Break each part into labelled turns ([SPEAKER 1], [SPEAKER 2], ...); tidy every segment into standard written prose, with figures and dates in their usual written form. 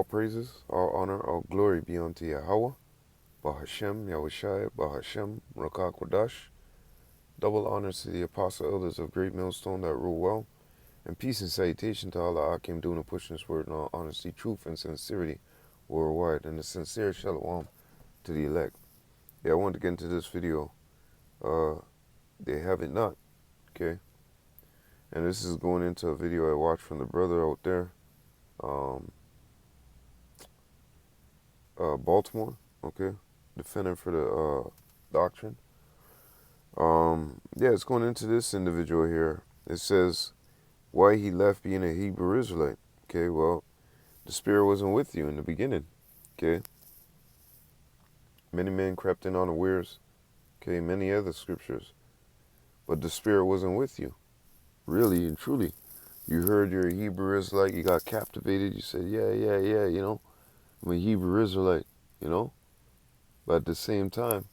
[SPEAKER 1] praises, all honor, all glory be unto Yahweh, Bahashem, Yahushai, Bahashem, Rakak Wadash. Double honors to the apostle elders of Great Millstone that rule well, and peace and salutation to all the Akim doing and pushing this word in all honesty, truth, and sincerity worldwide, and a sincere shalom to the elect. Yeah, I wanted to get into this video. They have it not, okay? And this is going into a video I watched from the brother out there, Baltimore, okay? Defending for the doctrine. Yeah, it's going into this individual here. It says why he left being a Hebrew Israelite. Okay, well, the Spirit wasn't with you in the beginning. Okay. Many men crept in unawares. Okay, many other scriptures. But the Spirit wasn't with you. Really and truly. You heard you're a Hebrew Israelite, you got captivated, you said, yeah, you know, I'm a Hebrew Israelite, you know. But at the same time,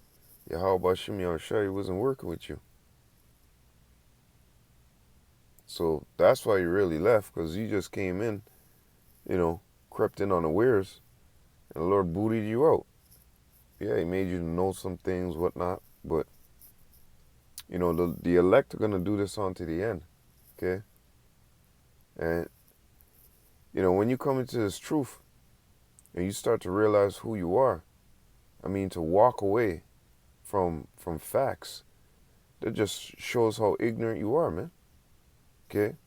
[SPEAKER 1] Yahweh Shem Yahushai wasn't working with you. So that's why you really left, because you just came in, you know, crept in unawares, and the Lord booted you out. Yeah, he made you know some things, whatnot, but, you know, the elect are going to do this on to the end, okay? And, you know, when you come into this truth, and you start to realize who you are, I mean, to walk away from facts, that just shows how ignorant you are, man. Okay?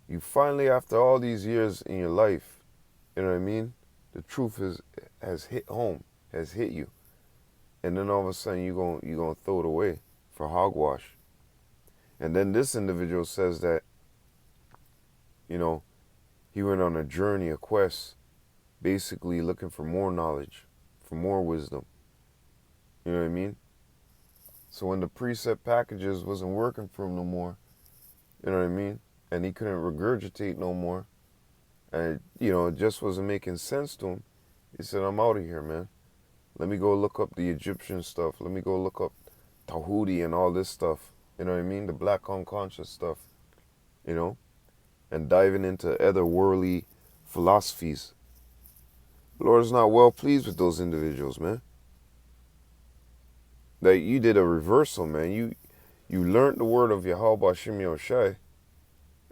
[SPEAKER 1] You finally, after all these years in your life, you know what I mean? The truth has hit home, has hit you. And then all of a sudden you're gonna throw it away for hogwash. And then this individual says that, you know, he went on a journey, a quest, basically looking for more knowledge, for more wisdom. You know what I mean? So when the precept packages wasn't working for him no more, you know what I mean? And he couldn't regurgitate no more, and, you know, it just wasn't making sense to him. He said, I'm out of here, man. Let me go look up the Egyptian stuff. Let me go look up Tahuti and all this stuff. You know what I mean? The black unconscious stuff, you know? And diving into other worldly philosophies. The Lord is not well pleased with those individuals, man. That you did a reversal, man. You learned the word of Yahweh Shem Yahushai,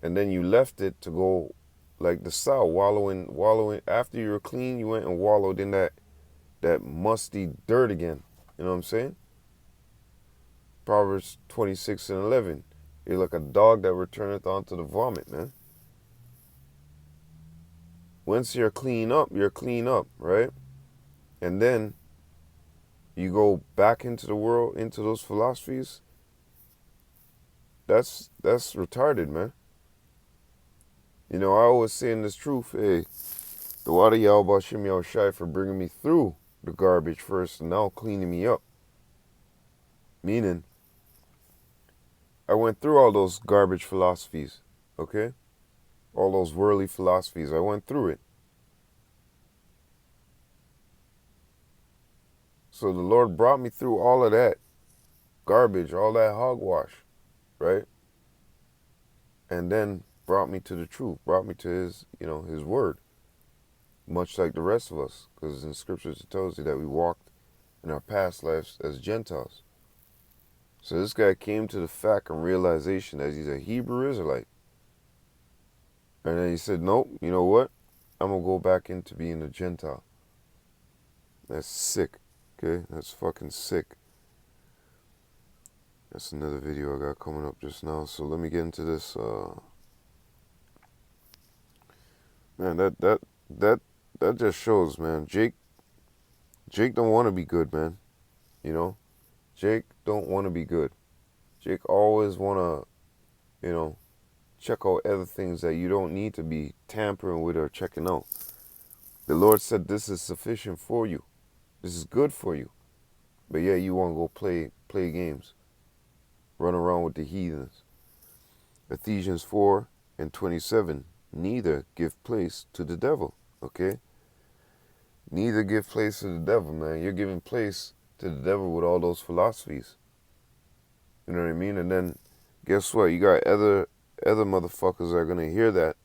[SPEAKER 1] and then you left it to go like the sow, wallowing. After you were clean, you went and wallowed in that musty dirt again. You know what I'm saying? Proverbs 26:11. You're like a dog that returneth unto the vomit, man. Once you're clean up, right? And then you go back into the world, into those philosophies. That's retarded, man. You know, I always say in this truth, hey, the water Yahweh Shem Yahushai for bringing me through the garbage first and now cleaning me up. Meaning, I went through all those garbage philosophies, okay? All those worldly philosophies, I went through it. So the Lord brought me through all of that garbage, all that hogwash, right? And then brought me to the truth, brought me to his, you know, his word. Much like the rest of us, because in scriptures it tells you that we walked in our past lives as Gentiles. So this guy came to the fact and realization that he's a Hebrew Israelite. And then he said, nope, you know what? I'm going to go back into being a Gentile. That's sick, okay? That's fucking sick. That's another video I got coming up just now. So let me get into this. Man, that just shows, man. Jake don't want to be good, man. You know? Jake don't want to be good. Jake always want to, you know, check out other things that you don't need to be tampering with or checking out. The Lord said this is sufficient for you. This is good for you. But yeah, you want to go play games. Run around with the heathens. Ephesians 4:27. Neither give place to the devil. Okay? Neither give place to the devil, man. You're giving place to the devil with all those philosophies. You know what I mean? And then, guess what? You got other motherfuckers that are going to hear that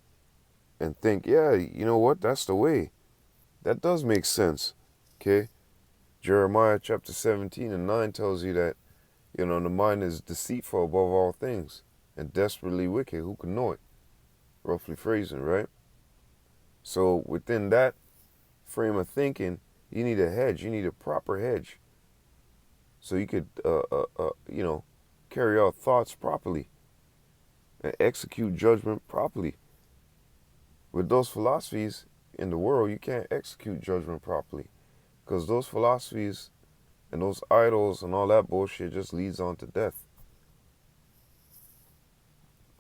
[SPEAKER 1] and think, yeah, you know what, that's the way. That does make sense. Okay? Jeremiah chapter 17 and 9 tells you that, the mind is deceitful above all things and desperately wicked. Who can know it? Roughly phrasing, right? So within that frame of thinking, you need a hedge. You need a proper hedge. So you could, carry out thoughts properly and execute judgment properly. With those philosophies in the world, you can't execute judgment properly because those philosophies and those idols and all that bullshit just leads on to death.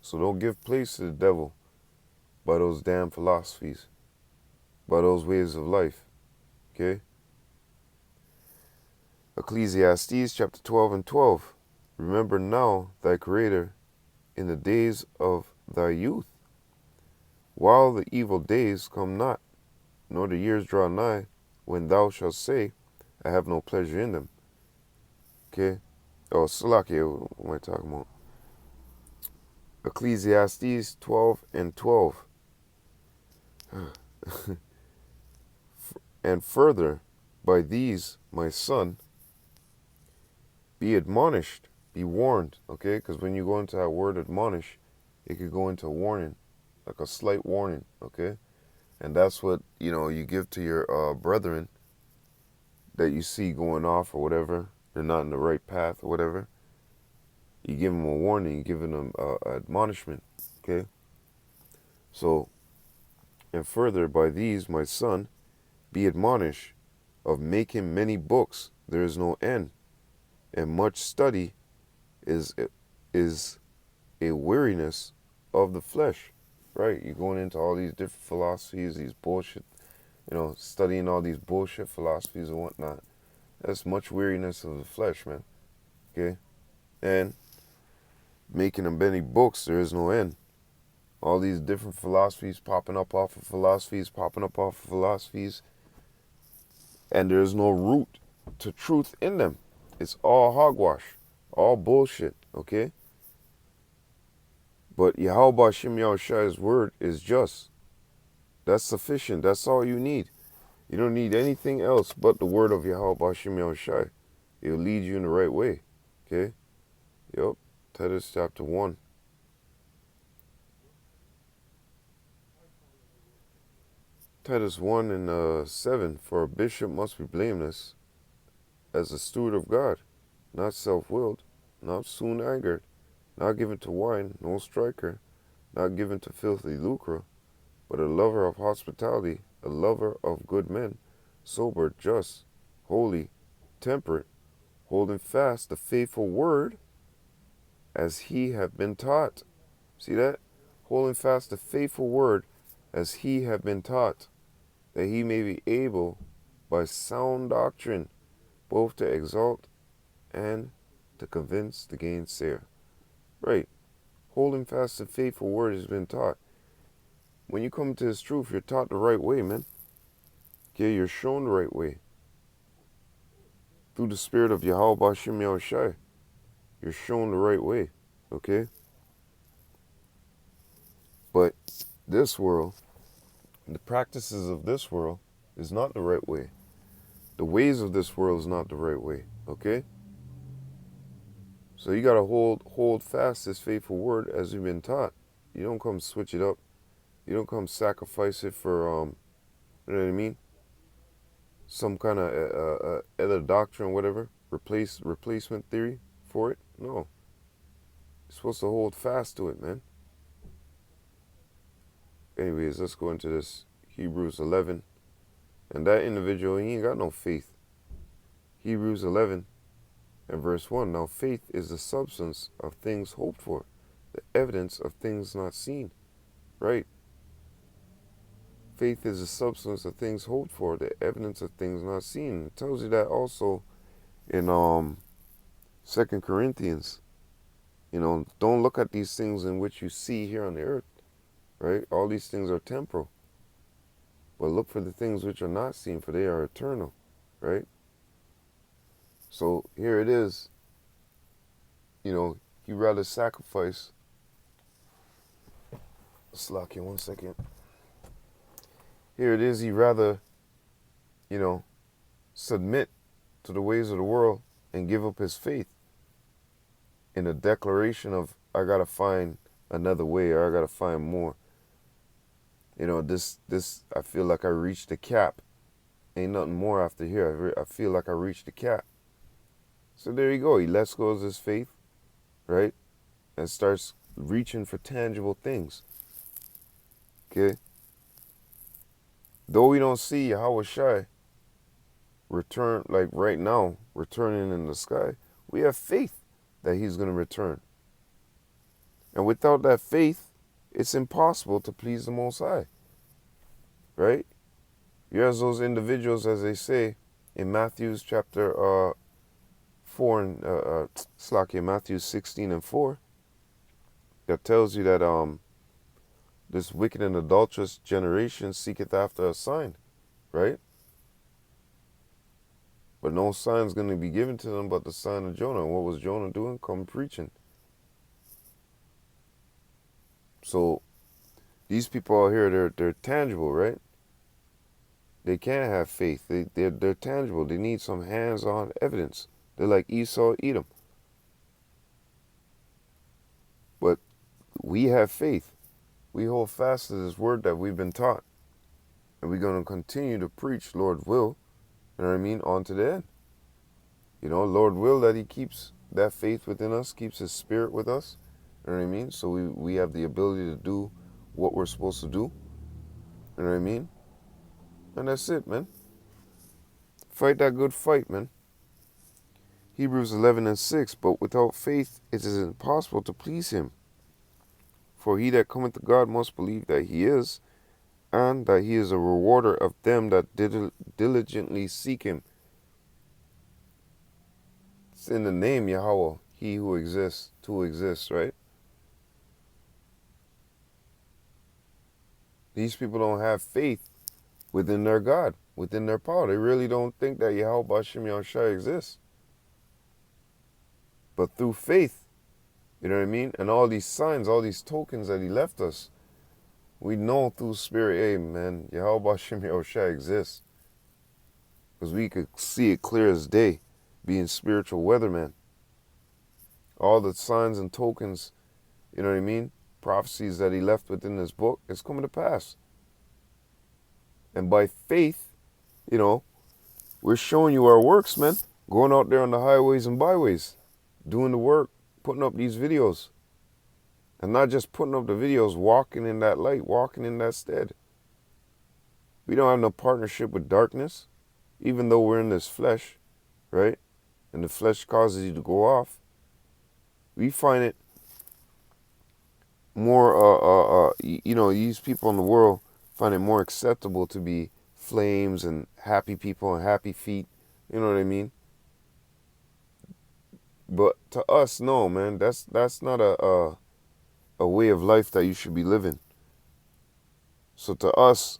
[SPEAKER 1] So don't give place to the devil by those damn philosophies, by those ways of life. Okay? Ecclesiastes chapter 12 and 12. Remember now thy Creator in the days of thy youth, while the evil days come not, nor the years draw nigh, when thou shalt say, I have no pleasure in them. Okay? Oh, Salakia, what am I talking about? Ecclesiastes 12 and 12. And further, by these, my son, be admonished, be warned, okay? Because when you go into that word admonish, it could go into warning, like a slight warning, okay? And that's what, you give to your brethren that you see going off or whatever. They're not in the right path or whatever. You give them a warning, you give them admonishment, okay? So, and further, by these, my son, be admonished, of making many books there is no end, and much study is a weariness of the flesh, right? You're going into all these different philosophies, these bullshit, studying all these bullshit philosophies and whatnot. That's much weariness of the flesh, man, okay? And making them many books, there is no end. All these different philosophies popping up off of philosophies, and there's no root to truth in them. It's all hogwash, all bullshit, okay? But Yahweh Shem Yahushai's word is just. That's sufficient. That's all you need. You don't need anything else but the word of Yahweh Shem Yahushai. It'll lead you in the right way, okay? Yep, Titus chapter 1. Titus 1 and 7, for a bishop must be blameless as a steward of God, not self-willed, not soon angered, not given to wine, no striker, not given to filthy lucre, but a lover of hospitality, a lover of good men, sober, just, holy, temperate, holding fast the faithful word as he have been taught. See that? Holding fast the faithful word as he have been taught, that he may be able by sound doctrine both to exalt and to convince the gainsayer. Right. Holding fast the faithful word has been taught. When you come to this truth, you're taught the right way, man. Okay, you're shown the right way. Through the spirit of Yahweh Shem Yahushai, you're shown the right way. Okay? But this world, the practices of this world is not the right way. The ways of this world is not the right way. Okay? So you gotta hold fast this faithful word as you've been taught. You don't come switch it up. You don't come sacrifice it for you know what I mean? Some kind of other doctrine, whatever. Replacement theory for it. No, you're supposed to hold fast to it, man. Anyways, let's go into this Hebrews 11, and that individual, he ain't got no faith. Hebrews 11 and verse 1. Now faith is the substance of things hoped for, the evidence of things not seen. Right? Faith is the substance of things hoped for, the evidence of things not seen. It tells you that also in 2 Corinthians. Don't look at these things in which you see here on the earth. Right? All these things are temporal. But look for the things which are not seen, for they are eternal. Right? So here it is. He rather sacrifice. Slack here 1 second. Here it is, he rather, you know, submit to the ways of the world and give up his faith in a declaration of, I gotta find another way, or I gotta find more. This I feel like I reached the cap. Ain't nothing more after here. I feel like I reached the cap. So there you go. He lets go of his faith, right? And starts reaching for tangible things. Okay? Though we don't see Yahweh Shai return, like right now, returning in the sky, we have faith that he's going to return. And without that faith, it's impossible to please the Most High. Right? You're as those individuals, as they say in Matthew chapter 4 and Matthew 16 and 4, that tells you that this wicked and adulterous generation seeketh after a sign, right? But no sign's going to be given to them but the sign of Jonah. And what was Jonah doing? Come preaching. So these people out here, they're tangible, right? They can't have faith. They're tangible. They need some hands-on evidence. They're like Esau, Edom. But we have faith. We hold fast to this word that we've been taught. And we're going to continue to preach, Lord will, you know what I mean, on to the end. Lord will that he keeps that faith within us, keeps his spirit with us, you know what I mean? So we have the ability to do what we're supposed to do, you know what I mean? And that's it, man. Fight that good fight, man. Hebrews 11 and 6, but without faith it is impossible to please him. For he that cometh to God must believe that he is, and that he is a rewarder of them that diligently seek him. It's in the name Yahweh, he who exists, to exist, right? These people don't have faith within their God, within their power. They really don't think that Yahweh Bashim Yahushua exists. But through faith, you know what I mean? And all these signs, all these tokens that he left us, we know through spirit, hey man, Yahweh Bashim Yahushua exists. Because we could see it clear as day, being spiritual weatherman. All the signs and tokens, you know what I mean? Prophecies that he left within this book is coming to pass. And by faith, we're showing you our works, man. Going out there on the highways and byways, doing the work, putting up these videos. And not just putting up the videos, walking in that light, walking in that stead. We don't have no partnership with darkness, even though we're in this flesh, right? And the flesh causes you to go off. We find it more, these people in the world find it more acceptable to be flames and happy people and happy feet. You know what I mean? But to us, no, man, that's not a way of life that you should be living. So to us,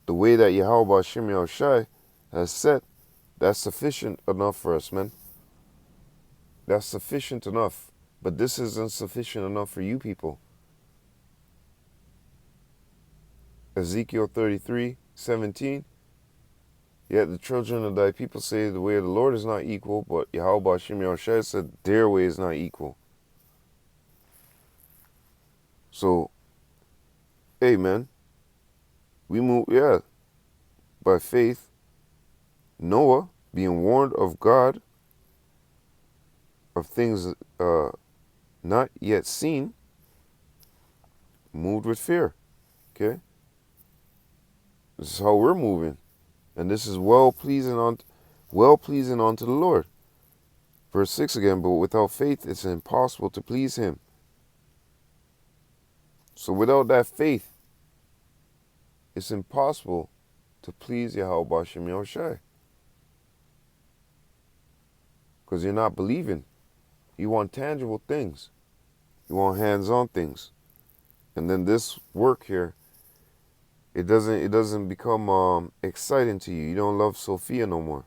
[SPEAKER 1] the way that Yahweh Bashim Yahushai has set, that's sufficient enough for us, man. That's sufficient enough. But this isn't sufficient enough for you people. Ezekiel 33:17. Yet the children of thy people say the way of the Lord is not equal, but Yahweh Bashim Yahushua said their way is not equal. So, hey man, we move, by faith. Noah, being warned of God of things not yet seen, moved with fear. Okay? This is how we're moving. And this is well-pleasing unto the Lord. Verse 6 again, but without faith it's impossible to please him. So without that faith, it's impossible to please Yahweh Bashim Yahushai. Because you're not believing. You want tangible things. You want hands-on things. And then this work here, it doesn't become exciting to you. You don't love Sophia no more.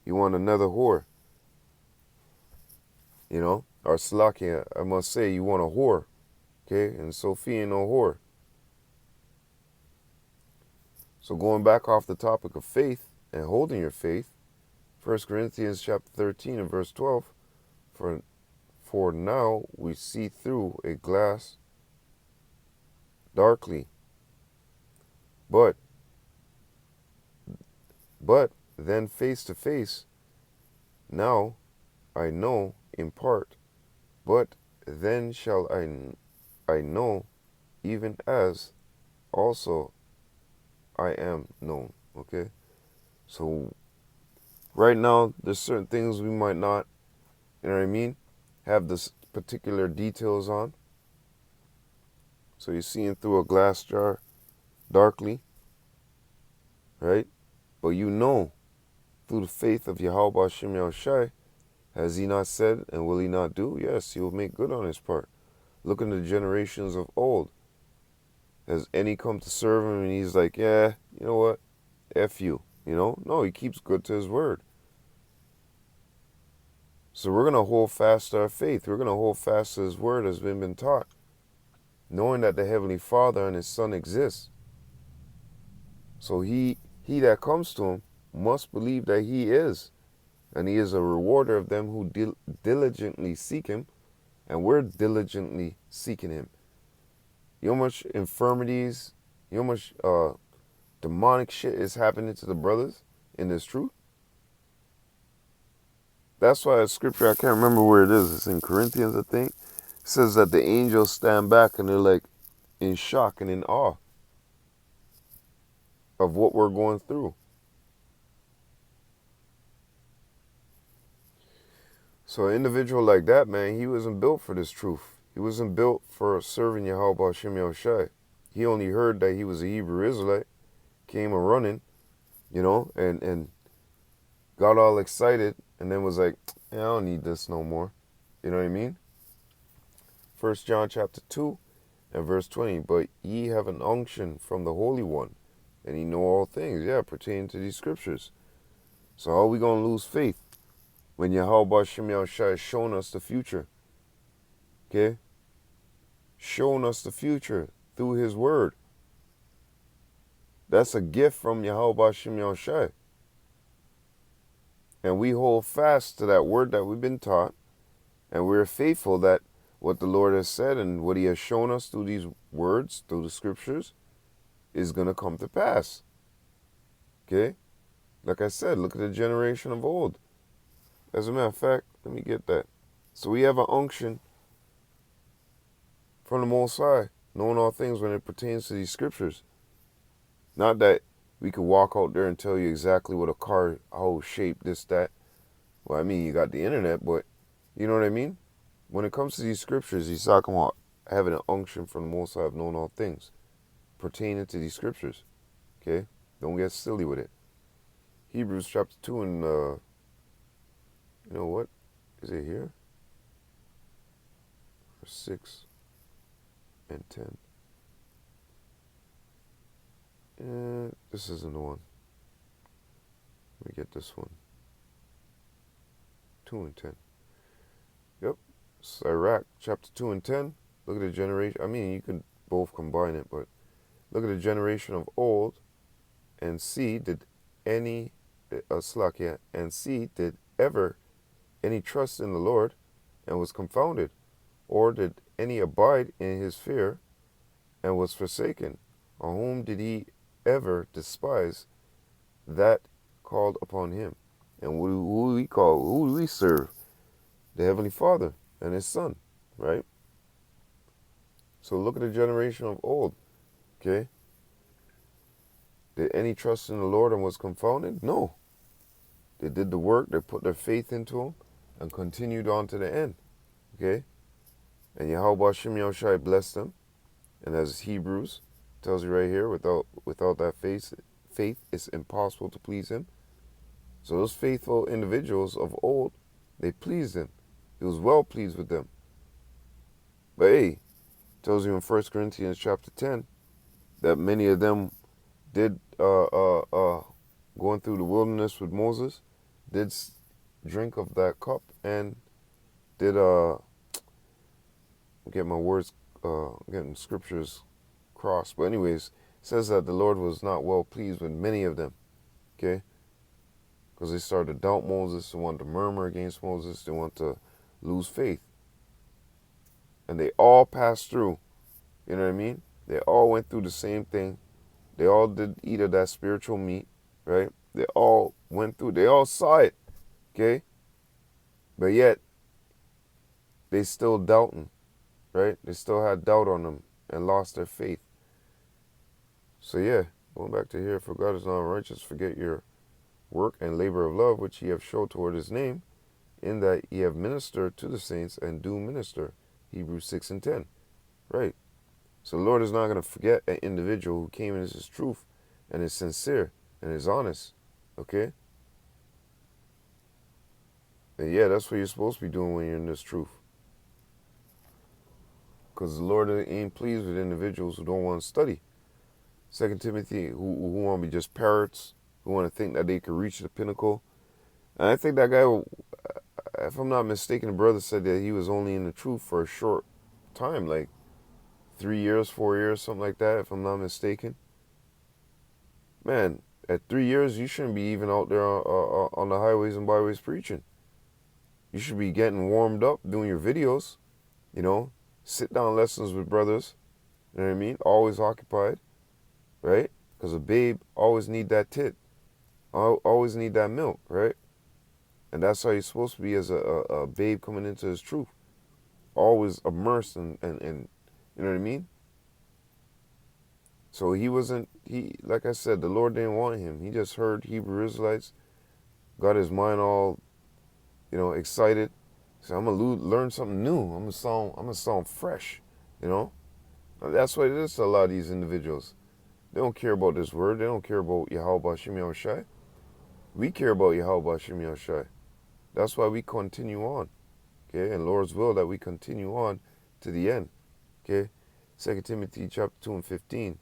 [SPEAKER 1] You want another whore. Or Slakia, I must say, you want a whore. Okay? And Sophia ain't no whore. So going back off the topic of faith and holding your faith, 1 Corinthians chapter 13 and verse 12, for now we see through a glass darkly, but then face to face. Now I know in part, but then shall I know, even as also I am known. Okay? So right now there's certain things we might not, you know what I mean, have this particular details on. So you're seeing through a glass jar darkly, right? But you know, through the faith of Yahweh Shem Yahushai, has he not said and will he not do? Yes, he will make good on his part. Look at the generations of old. Has any come to serve him and he's like, yeah, you know what? F you. You know? No, he keeps good to his word. So we're going to hold fast to our faith. We're going to hold fast to his word as been taught, knowing that the Heavenly Father and his Son exist. So he that comes to him must believe that he is, and he is a rewarder of them who diligently seek him, and we're diligently seeking him. You know how much infirmities, you know how much demonic shit is happening to the brothers in this truth? That's why a scripture, I can't remember where it is, it's in Corinthians, I think, says that the angels stand back and they're like in shock and in awe of what we're going through. So an individual like that, man, he wasn't built for this truth. He wasn't built for serving Yahweh Shem Yahushai. He only heard that he was a Hebrew Israelite, came a running, you know, and got all excited and then was like, I don't need this no more. You know what I mean? 1 John chapter 2 and verse 20, but ye have an unction from the Holy One, and ye know all things, pertaining to these scriptures. So how are we going to lose faith when Yahweh Shem Yahushai has shown us the future? Okay? Shown us the future through his word. That's a gift from Yahweh Shem Yahushai. And we hold fast to that word that we've been taught, and we're faithful that what the Lord has said and what he has shown us through these words, through the scriptures, is going to come to pass. Okay? Like I said, look at the generation of old. As a matter of fact, let me get that. So we have an unction from the Most High, knowing all things when it pertains to these scriptures. Not that we could walk out there and tell you exactly what a car, how shape, this, that. Well, I mean, you got the internet, but you know what I mean? When it comes to these scriptures, he's talking about having an unction from the Most High of knowing all things pertaining to these scriptures. Okay? Don't get silly with it. Hebrews chapter 2 and, you know what? Is it here? Verse 6 and 10. This isn't the one. Let me get this one. 2 and 10. Yep. Sirach chapter 2 and 10. Look at the generation. I mean, you can both combine it, but look at the generation of old and see did any, and see did ever any trust in the Lord and was confounded, or did any abide in his fear and was forsaken? On whom did he ever despise that called upon him? And who do we serve? The Heavenly Father and his Son, right? So look at the generation of old, okay? Did any trust in the Lord and was confounded? No. They did the work, they put their faith into him, and continued on to the end, okay? And Yahweh Shem Yahushai blessed them. And as Hebrews tells you right here, without that faith, it's impossible to please him. So those faithful individuals of old, they pleased him. He was well pleased with them. But hey, tells you in 1 Corinthians chapter 10 that many of them did, going through the wilderness with Moses, did drink of that cup and did, get my words, getting scriptures crossed. But anyways, says that the Lord was not well pleased with many of them, okay? Because they started to doubt Moses, they wanted to murmur against Moses, they want to lose faith. And they all passed through, you know what I mean? They all went through the same thing. They all did eat of that spiritual meat, right? They all went through, they all saw it, okay? But yet, they still doubting, right? They still had doubt on them and lost their faith. So yeah, going back to here, for God is not unrighteous, forget your work and labor of love, which ye have showed toward his name, in that ye have ministered to the saints and do minister. Hebrews 6 and 10. Right. So the Lord is not going to forget an individual who came in as his truth and is sincere and is honest. Okay? And yeah, that's what you're supposed to be doing when you're in this truth. Because the Lord ain't pleased with individuals who don't want to study. 2 Timothy, who want to be just parrots, who want to think that they could reach the pinnacle. And I think that guy, if I'm not mistaken, the brother said that he was only in the truth for a short time, like 3 years, 4 years, something like that, if I'm not mistaken. Man, at 3 years, you shouldn't be even out there on the highways and byways preaching. You should be getting warmed up, doing your videos, you know, sit-down lessons with brothers, you know what I mean? Always occupied, right? Because a babe always need that tit, always need that milk, right? And that's how you're supposed to be as a babe coming into his truth. Always immersed and you know what I mean? So like I said, the Lord didn't want him. He just heard Hebrew Israelites, got his mind all, you know, excited. So I'm going to learn something new. I'm going to sound fresh, you know? And that's what it is to a lot of these individuals. They don't care about this word. They don't care about Yahweh Hashem Yahushai. We care about Yahweh Hashem Yahushai. That's why we continue on, okay? And Lord's will that we continue on to the end, okay? 2 Timothy chapter 2 and 15.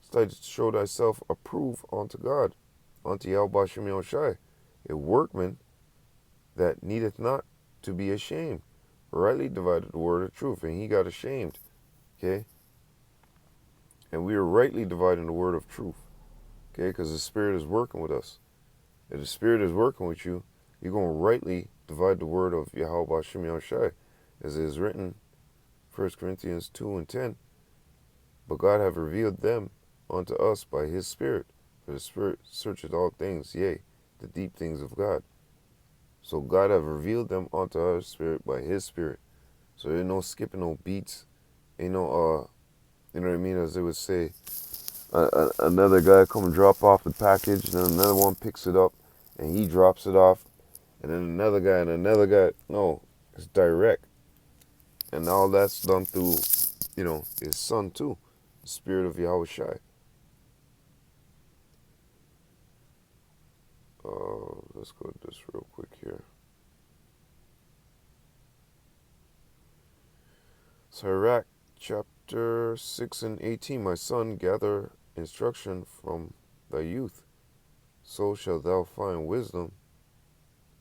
[SPEAKER 1] Study to show thyself approved unto God, unto Yahweh Hashem Yahushai, a workman that needeth not to be ashamed, rightly divided the word of truth. And he got ashamed, okay? And we are rightly dividing the word of truth, okay? Because the Spirit is working with us. If the Spirit is working with you, you're going to rightly divide the word of Yahweh Hashem Yahushai, as it is written, 1 Corinthians 2 and 10. But God hath revealed them unto us by his Spirit. For the Spirit searcheth all things, yea, the deep things of God. So God hath revealed them unto our spirit by his Spirit. So there ain't no skipping no beats. Ain't no, you know what I mean, as they would say, another guy come and drop off the package, then another one picks it up, and he drops it off, and then another guy and another guy. No, it's direct. And all that's done through, you know, his son too, the Spirit of Yahweh Shai. Let's go to this real quick here. Sirach chapter 6 and 18. My son, gather instruction from thy youth. So shalt thou find wisdom.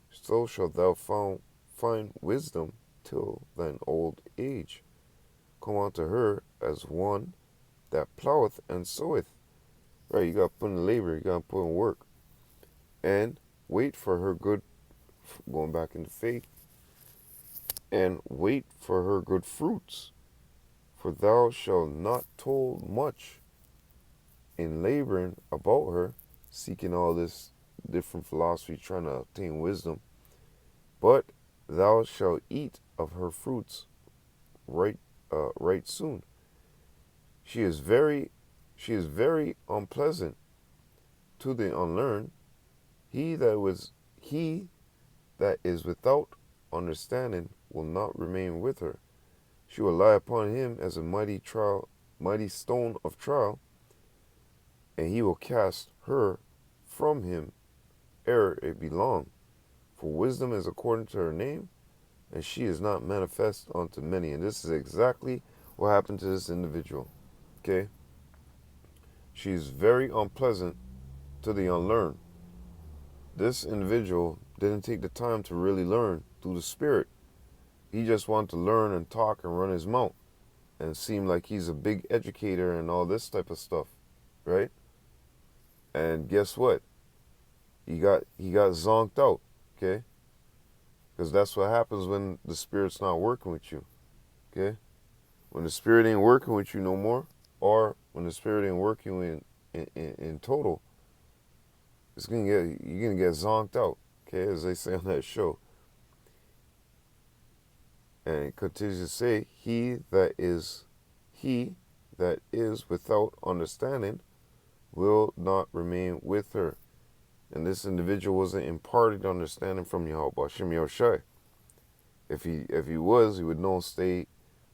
[SPEAKER 1] So shalt thou find wisdom till thine old age. Come unto her as one that ploweth and soweth. Right, you got to put in labor, you got to put in work. And wait for her good, going back into faith, and wait for her good fruits. For thou shalt not toil much in laboring about her, seeking all this different philosophy, trying to obtain wisdom. But thou shalt eat of her fruits right soon. She is very unpleasant to the unlearned. He that is without understanding will not remain with her. She will lie upon him as a mighty stone of trial, and he will cast her from him ere it be long. For wisdom is according to her name, and she is not manifest unto many. And this is exactly what happened to this individual. Okay? She is very unpleasant to the unlearned. This individual didn't take the time to really learn through the Spirit. He just wanted to learn and talk and run his mouth and seem like he's a big educator and all this type of stuff. right? And guess what? He got zonked out, okay? Because that's what happens when the spirit's not working with you, okay? When the spirit ain't working with you no more, or when the spirit ain't working in total, you're gonna get zonked out, okay? As they say on that show. And it continues to say, he that is without understanding will not remain with her. And this individual wasn't imparted understanding from Yahweh Hashem Yahushai. If he was, he would know stay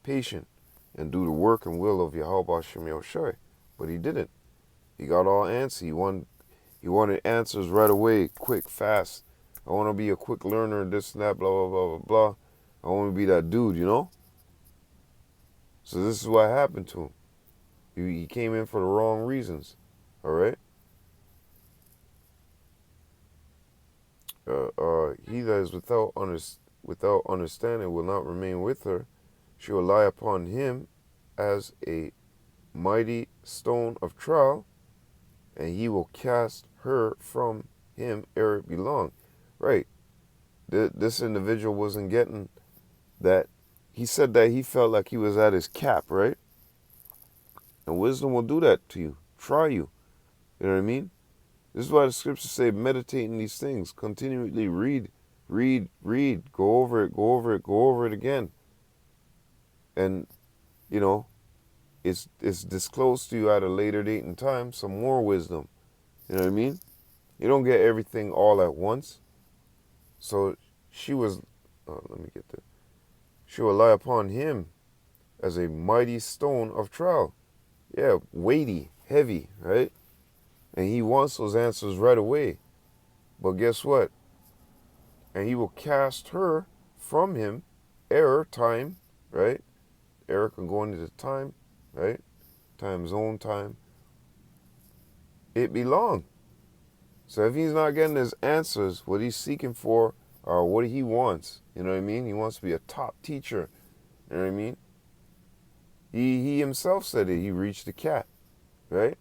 [SPEAKER 1] patient and do the work and will of Yahweh Hashem Yahushai. But he didn't. He got all antsy. He wanted answers right away, quick, fast. I want to be a quick learner, this and that, blah, blah, blah, blah, blah. I want to be that dude, you know? So this is what happened to him. He came in for the wrong reasons, all right? He that is without understanding will not remain with her. She will lie upon him as a mighty stone of trial, and he will cast her from him ere it belong. Right. This individual wasn't getting that. He said that he felt like he was at his cap, right? And wisdom will do that to you. Try you. You know what I mean? This is why the scriptures say meditate in these things. Continually read. Go over it again. And, you know, it's disclosed to you at a later date and time, some more wisdom. You know what I mean? You don't get everything all at once. So she was, she will lie upon him as a mighty stone of trial. Yeah, weighty, heavy, right? And he wants those answers right away. But guess what? And he will cast her from him, time, right? Error can go into the time, right? Time zone, time. It belong. So if he's not getting his answers, what he's seeking for, or what he wants, you know what I mean? He wants to be a top teacher, you know what I mean? He himself said it. He reached the cap, right?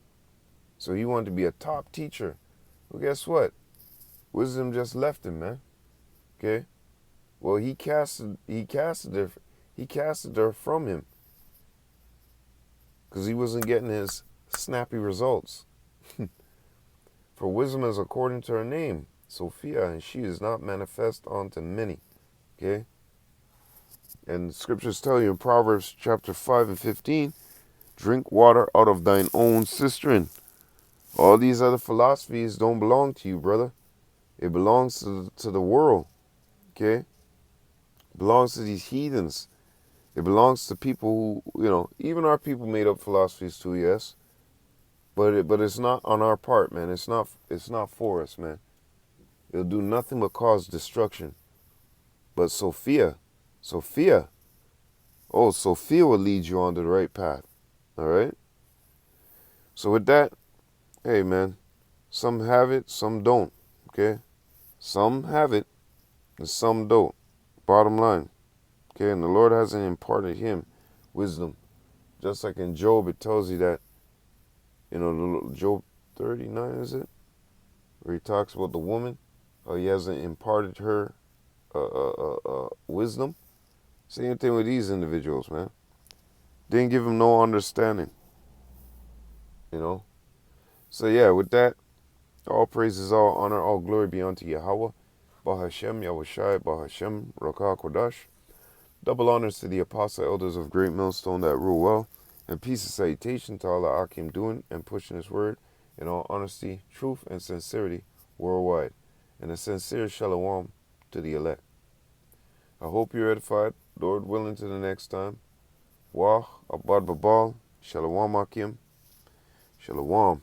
[SPEAKER 1] So he wanted to be a top teacher. Well, guess what? Wisdom just left him, man. Okay? Well, he casted her from him because he wasn't getting his snappy results. For wisdom is according to her name, Sophia, and she is not manifest unto many. Okay? And the scriptures tell you in Proverbs chapter 5 and 15, drink water out of thine own cistern. All these other philosophies don't belong to you, brother. It belongs to the world. Okay? It belongs to these heathens. It belongs to people who, you know, even our people made up philosophies too, yes. But it's not on our part, man. It's not for us, man. It'll do nothing but cause destruction. But Sophia will lead you on the right path. All right? So with that, hey, man, some have it, some don't. Okay? Some have it and some don't. Bottom line. Okay? And the Lord hasn't imparted him wisdom. Just like in Job, it tells you that, you know, Job 39, is it? Where he talks about the woman. He hasn't imparted her wisdom. Same thing with these individuals, man. Didn't give him no understanding. You know? So yeah, with that, all praises, all honor, all glory be unto Yahweh. Bahashem, Yahushai, Bahashem, Rakah Kodash. Double honors to the apostle elders of Great Millstone that rule well. And peace and salutation to all the Akim doing and pushing his word in all honesty, truth, and sincerity worldwide. And a sincere shalom to the elect. I hope you're edified. Lord willing, to the next time. Wah, abad babal, shalom akim, shalom.